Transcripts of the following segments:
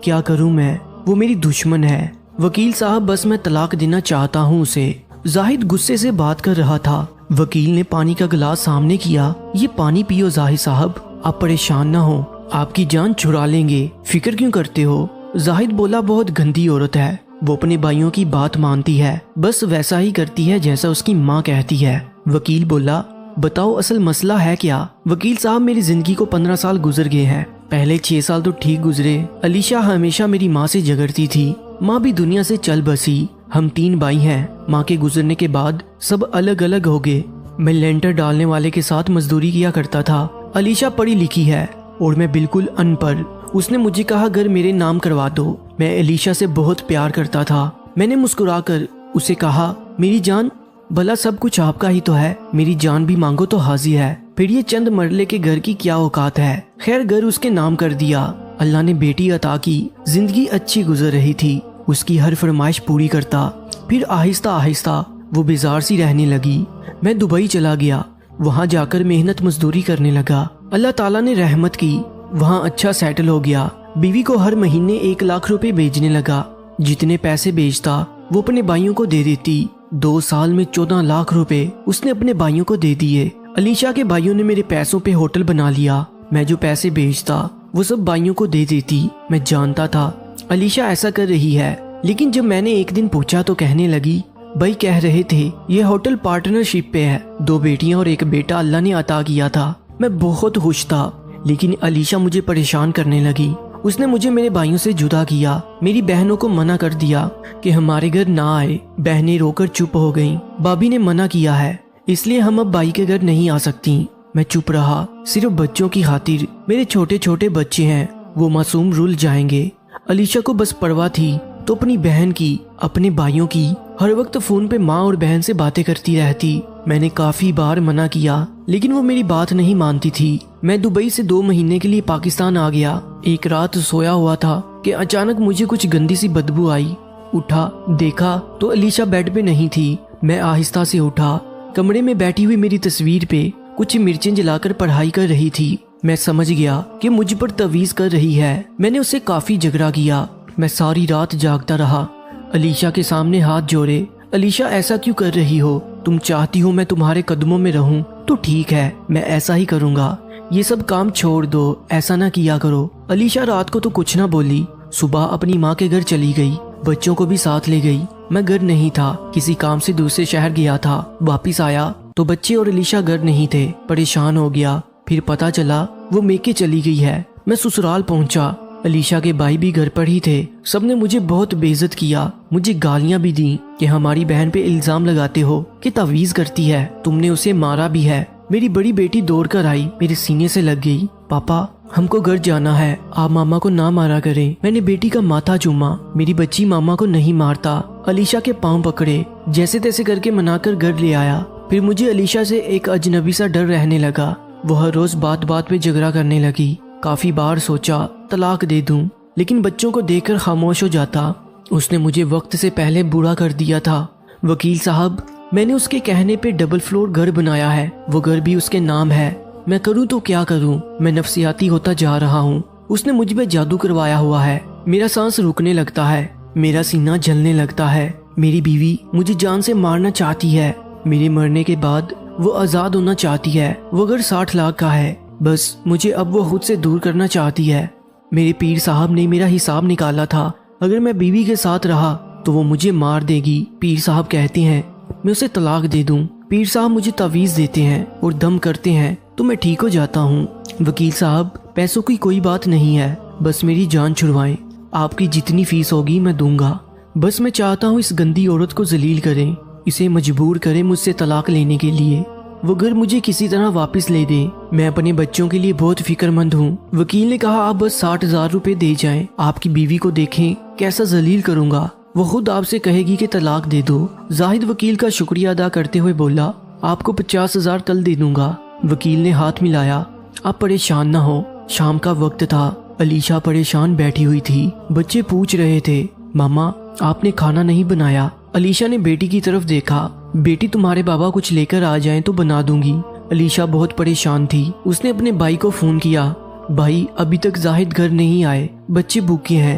کیا کروں میں، وہ میری دشمن ہے۔ وکیل صاحب بس میں طلاق دینا چاہتا ہوں اسے۔ زاہد غصے سے بات کر رہا تھا۔ وکیل نے پانی کا گلاس سامنے کیا۔ یہ پانی پیو زاہد صاحب، آپ پریشان نہ ہو، آپ کی جان چھڑا لیں گے، فکر کیوں کرتے ہو؟ زاہد بولا بہت گندی عورت ہے، وہ اپنے بھائیوں کی بات مانتی ہے، بس ویسا ہی کرتی ہے جیسا اس کی ماں کہتی ہے۔ وکیل بولا بتاؤ اصل مسئلہ ہے کیا؟ وکیل صاحب میری زندگی کو 15 سال گزر گئے ہیں، پہلے 6 سال تو ٹھیک گزرے۔ علیشہ ہمیشہ میری ماں سے جھگڑتی تھی، ماں بھی دنیا سے چل بسی۔ ہم 3 بھائی ہیں، ماں کے گزرنے کے بعد سب الگ الگ ہو گئے۔ میں لینٹر ڈالنے والے کے ساتھ مزدوری کیا کرتا تھا۔ علیشہ پڑھی لکھی ہے اور میں بالکل ان پڑھ۔ اس نے مجھے کہا گھر میرے نام کروا دو۔ میں علیشہ سے بہت پیار کرتا تھا۔ میں نے مسکرا کر اسے کہا میری جان، بھلا سب کچھ آپ کا ہی تو ہے، میری جان بھی مانگو تو حاضر ہے، پھر یہ چند مرلے کے گھر کی کیا اوقات ہے۔ خیر گھر اس کے نام کر دیا۔ اللہ نے بیٹی عطا کی، زندگی اچھی گزر رہی تھی، اس کی ہر فرمائش پوری کرتا۔ پھر آہستہ آہستہ وہ بیزار سی رہنے لگی۔ میں دبئی چلا گیا، وہاں جا کر محنت مزدوری کرنے لگا۔ اللہ تعالیٰ نے رحمت کی، وہاں اچھا سیٹل ہو گیا۔ بیوی کو ہر مہینے 1 لاکھ روپے بھیجنے لگا۔ جتنے پیسے بھیجتا وہ اپنے بھائیوں کو دے دیتی۔ 2 سال میں 14 لاکھ روپے اس نے اپنے بھائیوں کو دے دیے۔ علیشہ کے بھائیوں نے میرے پیسوں پہ ہوٹل بنا لیا۔ میں جو پیسے بھیجتا وہ سب بھائیوں کو دے دیتی۔ میں جانتا تھا علیشہ ایسا کر رہی ہے، لیکن جب میں نے ایک دن پوچھا تو کہنے لگی بھائی کہہ رہے تھے یہ ہوٹل پارٹنرشپ پہ ہے، 2 بیٹیاں اور 1 بیٹا اللہ نے عطا کیا تھا۔ میں بہت خوش تھا، لیکن علیشہ مجھے پریشان کرنے لگی۔ اس نے مجھے میرے بھائیوں سے جدا کیا، میری بہنوں کو منع کر دیا کہ ہمارے گھر نہ آئے۔ بہنیں رو کر چپ ہو گئیں۔ بھابھی نے منع کیا ہے، اس لیے ہم اب بھائی کے گھر نہیں آ سکتی۔ میں چپ رہا، صرف بچوں کی خاطر۔ میرے چھوٹے چھوٹے بچے ہیں، وہ معصوم رول جائیں گے۔ علیشہ کو بس پرواہ تھی تو اپنی بہن کی، اپنے بھائیوں کی۔ ہر وقت فون پہ ماں اور بہن سے باتیں کرتی رہتی۔ میں نے کافی بار منع کیا، لیکن وہ میری بات نہیں مانتی تھی۔ میں دبئی سے 2 مہینے کے لیے پاکستان آ گیا۔ ایک رات سویا ہوا تھا کہ اچانک مجھے کچھ گندی سی بدبو آئی۔ اٹھا، دیکھا تو علیشہ بیڈ پہ نہیں تھی۔ میں آہستہ سے اٹھا۔ کمرے میں بیٹھی ہوئی میری تصویر پہ کچھ مرچیں جلا کر پڑھائی کر رہی تھی۔ میں سمجھ گیا کہ مجھ پر تویز کر رہی ہے۔ میں نے اس سے کافی جھگڑا کیا۔ میں ساری رات جاگتا رہا، علیشہ کے سامنے ہاتھ جوڑے۔ علیشہ ایسا کیوں کر رہی ہو؟ تم چاہتی ہو میں تمہارے قدموں میں رہوں تو ٹھیک ہے، میں ایسا ہی کروں گا۔ یہ سب کام چھوڑ دو، ایسا نہ کیا کرو۔ علیشہ رات کو تو کچھ نہ بولی۔ صبح اپنی ماں کے گھر چلی گئی، بچوں کو بھی ساتھ لے گئی۔ میں گھر نہیں تھا، کسی کام سے دوسرے شہر گیا تھا۔ واپس آیا تو بچے اور علیشہ گھر نہیں تھے۔ پریشان ہو گیا، پھر پتا چلا وہ میکے چلی گئی ہے۔ میں سسرال پہنچا، علیشہ کے بھائی بھی گھر پر ہی تھے۔ سب نے مجھے بہت بے عزت کیا، مجھے گالیاں بھی دیں کہ ہماری بہن پہ الزام لگاتے ہو کہ تعویذ کرتی ہے، تم نے اسے مارا بھی ہے۔ میری بڑی بیٹی دوڑ کر آئی، میرے سینے سے لگ گئی۔ پاپا ہم کو گھر جانا ہے، آپ ماما کو نہ مارا کریں۔ میں نے بیٹی کا ماتھا چوما، میری بچی ماما کو نہیں مارتا۔ علیشہ کے پاؤں پکڑے، جیسے تیسے کر کے منا کر گھر لے آیا۔ پھر مجھے علیشہ سے ایک اجنبی سا ڈر رہنے لگا۔ وہ ہر روز بات بات پہ جھگڑا کرنے لگی۔ کافی بار سوچا طلاق دے دوں، لیکن بچوں کو دیکھ کر خاموش ہو جاتا۔ اس نے مجھے وقت سے پہلے بوڑھا کر دیا تھا۔ وکیل صاحب میں نے اس کے کہنے پہ ڈبل فلور گھر بنایا ہے، وہ گھر بھی اس کے نام ہے۔ میں کروں تو کیا کروں، میں نفسیاتی ہوتا جا رہا ہوں۔ اس نے مجھ پہ جادو کروایا ہوا ہے، میرا سانس رکنے لگتا ہے، میرا سینہ جلنے لگتا ہے۔ میری بیوی مجھے جان سے مارنا چاہتی ہے، میرے مرنے کے بعد وہ آزاد ہونا چاہتی ہے۔ وہ گھر 60 لاکھ کا ہے، بس مجھے اب وہ خود سے دور کرنا چاہتی ہے۔ میرے پیر صاحب نے میرا حساب نکالا تھا، اگر میں بیوی کے ساتھ رہا تو وہ مجھے مار دے گی۔ پیر صاحب کہتے ہیں میں اسے طلاق دے دوں۔ پیر صاحب مجھے تعویذ دیتے ہیں اور دم کرتے ہیں تو میں ٹھیک ہو جاتا ہوں۔ وکیل صاحب پیسوں کی کوئی بات نہیں ہے، بس میری جان چھڑوائیں، آپ کی جتنی فیس ہوگی میں دوں گا۔ بس میں چاہتا ہوں اس گندی عورت کو ذلیل کریں، اسے مجبور کریں مجھ سے طلاق لینے کے لیے۔ وہ گھر مجھے کسی طرح واپس لے دے، میں اپنے بچوں کے لیے بہت فکر مند ہوں۔ وکیل نے کہا آپ بس 60,000 روپے دے جائیں، آپ کی بیوی کو دیکھیں کیسا ذلیل کروں گا، وہ خود آپ سے کہے گی کہ طلاق دے دو۔ زاہد وکیل کا شکریہ ادا کرتے ہوئے بولا آپ کو 50,000 کل دے دوں گا۔ وکیل نے ہاتھ ملایا، آپ پریشان نہ ہو، شام کا وقت تھا۔ علیشہ پریشان بیٹھی ہوئی تھی، بچے پوچھ رہے تھے ماما آپ نے کھانا نہیں بنایا۔ علیشہ نے بیٹی کی طرف دیکھا، بیٹی تمہارے بابا کچھ لے کر آ جائیں تو بنا دوں گی۔ علیشہ بہت پریشان تھی، اس نے اپنے بھائی کو فون کیا، بھائی ابھی تک زاہد گھر نہیں آئے، بچے بھوکے ہیں،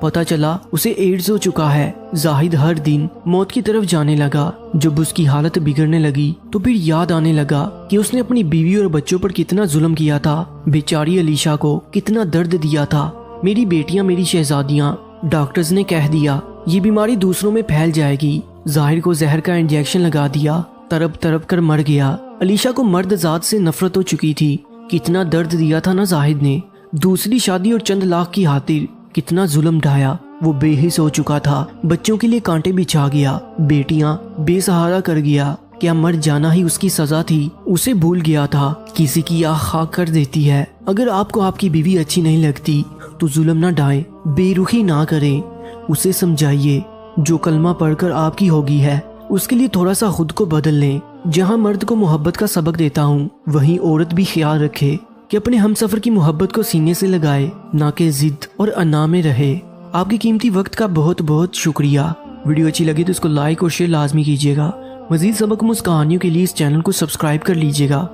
پتہ چلا اسے ایڈز ہو چکا ہے۔ زاہد ہر دن موت کی طرف جانے لگا۔ جب اس کی حالت بگڑنے لگی تو پھر یاد آنے لگا کہ اس نے اپنی بیوی اور بچوں پر کتنا ظلم کیا تھا، بیچاری علیشا کو کتنا درد دیا تھا۔ میری بیٹیاں، میری شہزادیاں، ڈاکٹرز نے کہہ دیا یہ بیماری دوسروں میں پھیل جائے گی۔ ظاہر کو زہر کا انجیکشن لگا دیا، تڑپ تڑپ کر مر گیا۔ علیشا کو مرد ذات سے نفرت ہو چکی تھی۔ کتنا درد دیا تھا نا زاہد نے، دوسری شادی اور چند لاکھ کی خاطر کتنا ظلم ڈھایا۔ وہ بے حس ہو چکا تھا، بچوں کے لیے کانٹے بچھا گیا، بیٹیاں بے سہارا کر گیا۔ کیا مر جانا ہی اس کی سزا تھی؟ اسے بھول گیا تھا کسی کی آہ خاک کر دیتی ہے۔ اگر آپ کو آپ کی بیوی اچھی نہیں لگتی تو ظلم نہ ڈھائیں، بے رخی نہ کریں، اسے سمجھائیے جو کلمہ پڑھ کر آپ کی ہوگی ہے اس کے لیے تھوڑا سا خود کو بدل لیں۔ جہاں مرد کو محبت کا سبق دیتا ہوں وہیں عورت بھی خیال رکھے کہ اپنے ہمسفر کی محبت کو سینے سے لگائے، نہ کہ ضد اور انا میں رہے۔ آپ کی قیمتی وقت کا بہت بہت شکریہ۔ ویڈیو اچھی لگی تو اس کو لائک اور شیئر لازمی کیجیے گا۔ مزید سبق آموز کہانیوں کے لیے اس چینل کو سبسکرائب کر لیجیے گا۔